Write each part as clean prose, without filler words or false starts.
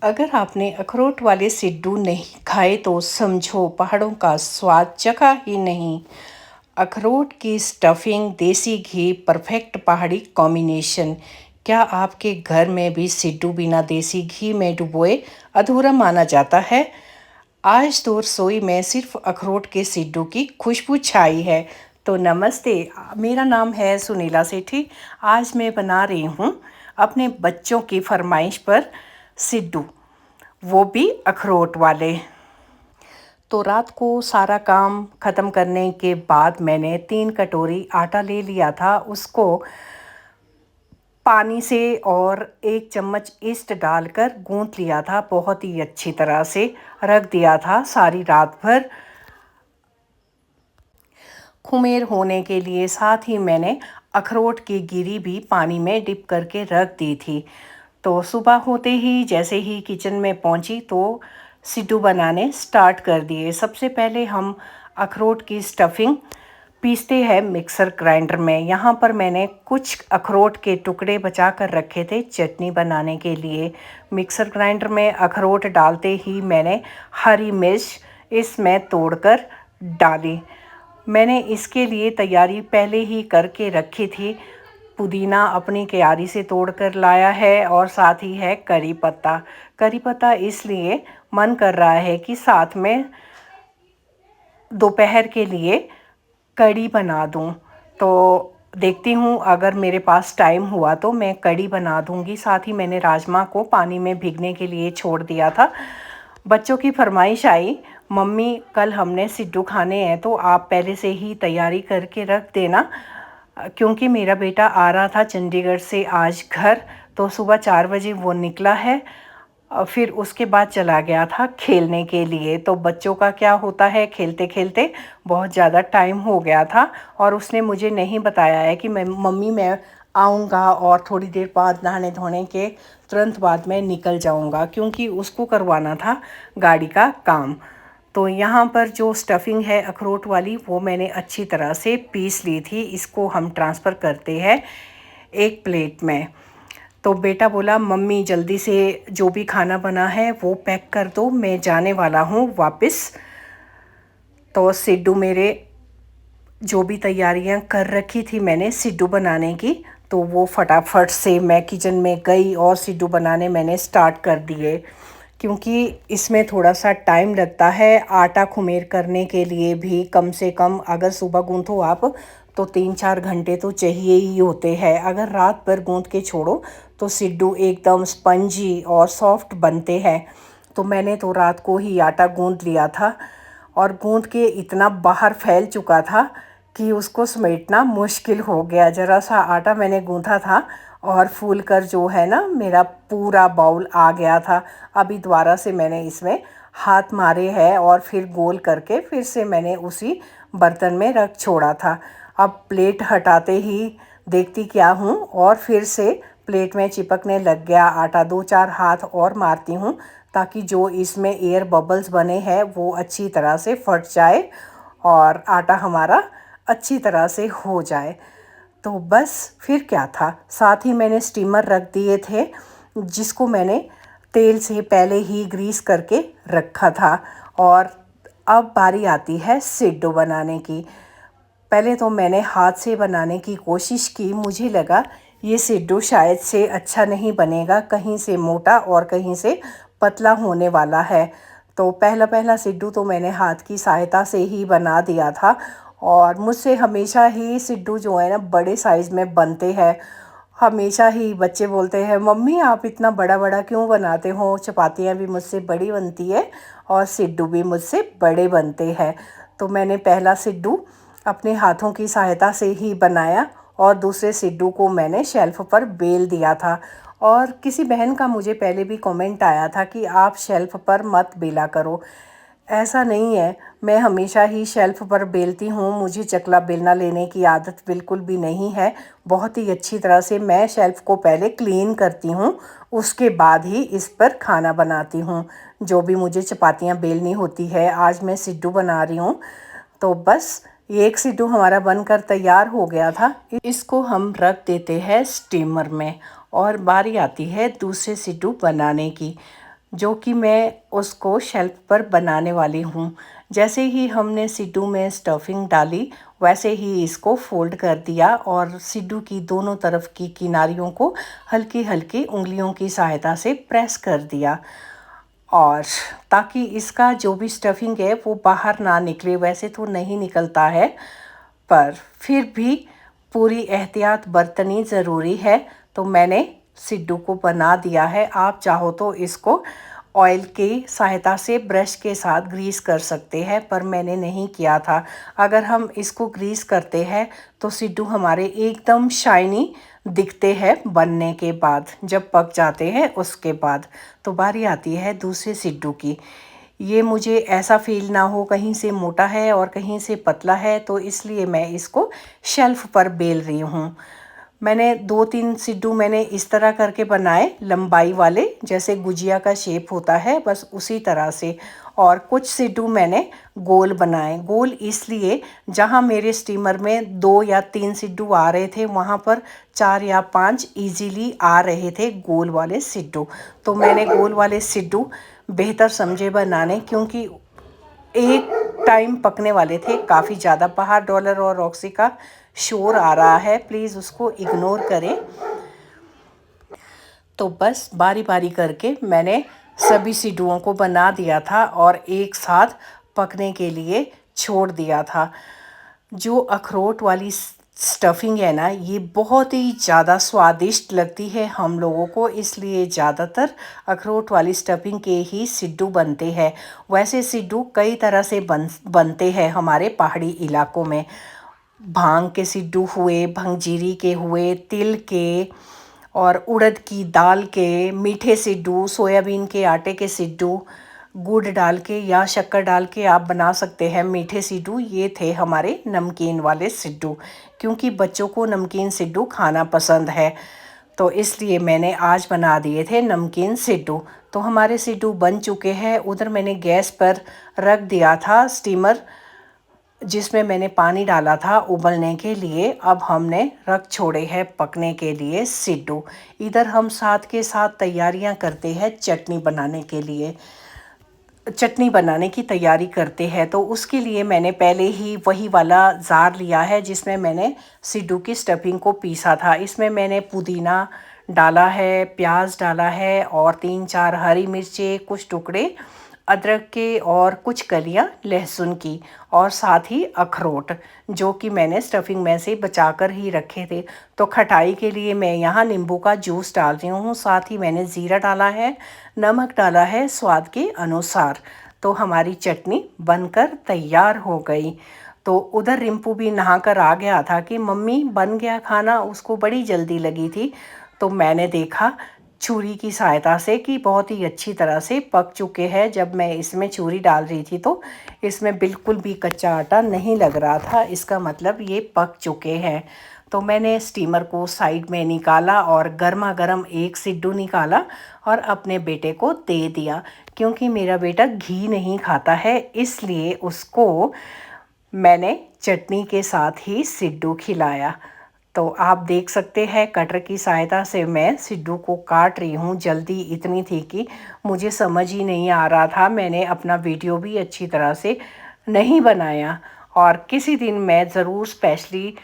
अगर आपने अखरोट वाले सिड्डू नहीं खाए तो समझो पहाड़ों का स्वाद चखा ही नहीं। अखरोट की स्टफिंग, देसी घी, परफेक्ट पहाड़ी कॉम्बिनेशन। क्या आपके घर में भी सिड्डू बिना देसी घी में डुबोए अधूरा माना जाता है? आज तो रसोई में सिर्फ अखरोट के सिड्डू की खुशबू छाई है। तो नमस्ते, मेरा नाम है सुनीला सेठी। आज मैं बना रही हूँ अपने बच्चों की फरमाइश पर सिड्डू, वो भी अखरोट वाले। तो रात को सारा काम ख़त्म करने के बाद मैंने 3 कटोरी आटा ले लिया था। उसको पानी से और 1 चम्मच ईस्ट डालकर गूंथ लिया था, बहुत ही अच्छी तरह से रख दिया था सारी रात भर खुमेर होने के लिए। साथ ही मैंने अखरोट की गिरी भी पानी में डिप करके रख दी थी। तो सुबह होते ही जैसे ही किचन में पहुंची तो सिड्डू बनाने स्टार्ट कर दिए। सबसे पहले हम अखरोट की स्टफिंग पीसते हैं मिक्सर ग्राइंडर में। यहाँ पर मैंने कुछ अखरोट के टुकड़े बचा कर रखे थे चटनी बनाने के लिए। मिक्सर ग्राइंडर में अखरोट डालते ही मैंने हरी मिर्च इसमें तोड़कर डाली। मैंने इसके लिए तैयारी पहले ही करके रखी थी। पुदीना अपनी क्यारी से तोड़ कर लाया है और साथ ही है करी पत्ता। करी पत्ता इसलिए मन कर रहा है कि साथ में दोपहर के लिए कड़ी बना दूं। तो देखती हूँ, अगर मेरे पास टाइम हुआ तो मैं कड़ी बना दूंगी। साथ ही मैंने राजमा को पानी में भीगने के लिए छोड़ दिया था। बच्चों की फरमाइश आई, मम्मी कल हमने सिड्डू खाने हैं तो आप पहले से ही तैयारी करके रख देना, क्योंकि मेरा बेटा आ रहा था चंडीगढ़ से आज घर। तो सुबह 4 बजे वो निकला है और फिर उसके बाद चला गया था खेलने के लिए। तो बच्चों का क्या होता है, खेलते खेलते बहुत ज़्यादा टाइम हो गया था और उसने मुझे नहीं बताया है कि मैं आऊँगा और थोड़ी देर बाद नहाने धोने के तुरंत बाद मैं निकल जाऊँगा, क्योंकि उसको करवाना था गाड़ी का काम। तो यहाँ पर जो स्टफिंग है अखरोट वाली वो मैंने अच्छी तरह से पीस ली थी। इसको हम ट्रांसफ़र करते हैं एक प्लेट में। तो बेटा बोला, मम्मी जल्दी से जो भी खाना बना है वो पैक कर दो, मैं जाने वाला हूँ वापस। तो सिड्डू मेरे जो भी तैयारियां कर रखी थी मैंने सिड्डू बनाने की, तो वो फटाफट से मैं किचन में गई और सिड्डू बनाने मैंने स्टार्ट कर दिए। क्योंकि इसमें थोड़ा सा टाइम लगता है, आटा खुमेर करने के लिए भी कम से कम अगर सुबह गूंथो आप तो 3-4 घंटे तो चाहिए ही होते हैं। अगर रात भर गूंथ के छोड़ो तो सिड्डू एकदम स्पंजी और सॉफ्ट बनते हैं। तो मैंने तो रात को ही आटा गूंथ लिया था और गूंथ के इतना बाहर फैल चुका था कि उसको समेटना मुश्किल हो गया। ज़रा सा आटा मैंने गूंथा था और फूल कर जो है ना मेरा पूरा बाउल आ गया था। अभी दोबारा से मैंने इसमें हाथ मारे हैं और फिर गोल करके फिर से मैंने उसी बर्तन में रख छोड़ा था। अब प्लेट हटाते ही देखती क्या हूँ और फिर से प्लेट में चिपकने लग गया आटा। 2-4 हाथ और मारती हूँ ताकि जो इसमें एयर बबल्स बने हैं वो अच्छी तरह से फट जाए और आटा हमारा अच्छी तरह से हो जाए। तो बस फिर क्या था, साथ ही मैंने स्टीमर रख दिए थे जिसको मैंने तेल से पहले ही ग्रीस करके रखा था। और अब बारी आती है सिड्डू बनाने की। पहले तो मैंने हाथ से बनाने की कोशिश की, मुझे लगा ये सिड्डू शायद से अच्छा नहीं बनेगा, कहीं से मोटा और कहीं से पतला होने वाला है। तो पहला पहला सिड्डू तो मैंने हाथ की सहायता से ही बना दिया था और मुझसे हमेशा ही सिड्डू जो है ना बड़े साइज़ में बनते हैं। हमेशा ही बच्चे बोलते हैं, मम्मी आप इतना बड़ा बड़ा क्यों बनाते हो? चपातियाँ भी मुझसे बड़ी बनती है और सिड्डू भी मुझसे बड़े बनते हैं। तो मैंने पहला सिड्डू अपने हाथों की सहायता से ही बनाया और दूसरे सिड्डू को मैंने शेल्फ पर बेल दिया था। और किसी बहन का मुझे पहले भी कमेंट आया था कि आप शेल्फ पर मत बेला करो। ऐसा नहीं है, मैं हमेशा ही शेल्फ पर बेलती हूँ। मुझे चकला बेलना लेने की आदत बिल्कुल भी नहीं है। बहुत ही अच्छी तरह से मैं शेल्फ को पहले क्लीन करती हूँ, उसके बाद ही इस पर खाना बनाती हूँ। जो भी मुझे चपातियाँ बेलनी होती है, आज मैं सिड्डू बना रही हूँ। तो बस एक सिड्डू हमारा बनकर तैयार हो गया था। इसको हम रख देते हैं स्टीमर में और बारी आती है दूसरे सिड्डू बनाने की। जो कि मैं उसको शेल्फ पर बनाने वाली हूँ। जैसे ही हमने सिड्डू में स्टफिंग डाली वैसे ही इसको फोल्ड कर दिया और सिड्डू की दोनों तरफ की किनारियों को हल्की हल्की उंगलियों की सहायता से प्रेस कर दिया, और ताकि इसका जो भी स्टफिंग है वो बाहर ना निकले। वैसे तो नहीं निकलता है, पर फिर भी पूरी एहतियात बरतनी ज़रूरी है। तो मैंने सिड्डू को बना दिया है। आप चाहो तो इसको ऑयल की सहायता से ब्रश के साथ ग्रीस कर सकते हैं, पर मैंने नहीं किया था। अगर हम इसको ग्रीस करते हैं तो सिड्डू हमारे एकदम शाइनी दिखते हैं बनने के बाद, जब पक जाते हैं उसके बाद। तो बारी आती है दूसरे सिड्डू की। ये मुझे ऐसा फील ना हो कहीं से मोटा है और कहीं से पतला है, तो इसलिए मैं इसको शेल्फ पर बेल रही हूँ। मैंने 2-3 सिड्डू मैंने इस तरह करके बनाए, लंबाई वाले, जैसे गुजिया का शेप होता है बस उसी तरह से। और कुछ सिड्डू मैंने गोल बनाए। गोल इसलिए, जहाँ मेरे स्टीमर में 2 या 3 सिड्डू आ रहे थे वहाँ पर 4 या 5 इजीली आ रहे थे गोल वाले सिड्डू। तो मैंने गोल वाले सिड्डू बेहतर समझे बनाने, क्योंकि एक टाइम पकने वाले थे काफ़ी ज़्यादा। बाहर डॉलर और रॉक्सी का शोर आ रहा है, प्लीज़ उसको इग्नोर करें। तो बस बारी बारी करके मैंने सभी सिड्डुओं को बना दिया था और एक साथ पकने के लिए छोड़ दिया था। जो अखरोट वाली स्टफिंग है ना, ये बहुत ही ज़्यादा स्वादिष्ट लगती है हम लोगों को, इसलिए ज़्यादातर अखरोट वाली स्टफिंग के ही सिड्डू बनते हैं। वैसे सिड्डू कई तरह से बनते हैं हमारे पहाड़ी इलाकों में। भांग के सिड्डू हुए, भंगजीरी के हुए, तिल के और उड़द की दाल के, मीठे सिड्डू, सोयाबीन के आटे के सिड्डू, गुड़ डाल के या शक्कर डाल के आप बना सकते हैं मीठे सिड्डू। ये थे हमारे नमकीन वाले सिड्डू, क्योंकि बच्चों को नमकीन सिड्डू खाना पसंद है, तो इसलिए मैंने आज बना दिए थे नमकीन सिड्डू। तो हमारे सिड्डू बन चुके हैं। उधर मैंने गैस पर रख दिया था स्टीमर, जिसमें मैंने पानी डाला था उबलने के लिए। अब हमने रख छोड़े हैं पकने के लिए सिड्डू। इधर हम साथ के साथ तैयारियां करते हैं चटनी बनाने के लिए, चटनी बनाने की तैयारी करते हैं। तो उसके लिए मैंने पहले ही वही वाला जार लिया है जिसमें मैंने सिड्डू की स्टफिंग को पीसा था। इसमें मैंने पुदीना डाला है, प्याज डाला है और 3-4 हरी मिर्चें, कुछ टुकड़े अदरक के और कुछ कलियां लहसुन की, और साथ ही अखरोट जो कि मैंने स्टफिंग में से बचा कर ही रखे थे। तो खटाई के लिए मैं यहाँ नींबू का जूस डाल रही हूँ। साथ ही मैंने ज़ीरा डाला है, नमक डाला है स्वाद के अनुसार। तो हमारी चटनी बनकर तैयार हो गई। तो उधर रिंपू भी नहा कर आ गया था कि मम्मी बन गया खाना, उसको बड़ी जल्दी लगी थी। तो मैंने देखा छुरी की सहायता से कि बहुत ही अच्छी तरह से पक चुके हैं। जब मैं इसमें छुरी डाल रही थी तो इसमें बिल्कुल भी कच्चा आटा नहीं लग रहा था, इसका मतलब ये पक चुके हैं। तो मैंने स्टीमर को साइड में निकाला और गर्मा गर्म एक सिड्डू निकाला और अपने बेटे को दे दिया। क्योंकि मेरा बेटा घी नहीं खाता है, इसलिए उसको मैंने चटनी के साथ ही सिड्डू खिलाया। तो आप देख सकते हैं कटर की सहायता से मैं सिड्डू को काट रही हूँ। जल्दी इतनी थी कि मुझे समझ ही नहीं आ रहा था। मैंने अपना वीडियो भी अच्छी तरह से नहीं बनाया, और किसी दिन मैं ज़रूर स्पेशली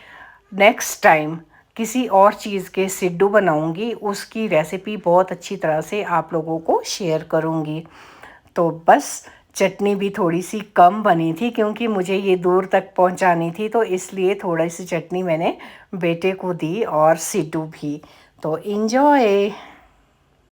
नेक्स्ट टाइम किसी और चीज़ के सिड्डू बनाऊंगी, उसकी रेसिपी बहुत अच्छी तरह से आप लोगों को शेयर करूंगी। तो बस चटनी भी थोड़ी सी कम बनी थी क्योंकि मुझे ये दूर तक पहुंचानी थी, तो इसलिए थोड़ी सी चटनी मैंने बेटे को दी और सिड्डू भी। तो इंजॉय।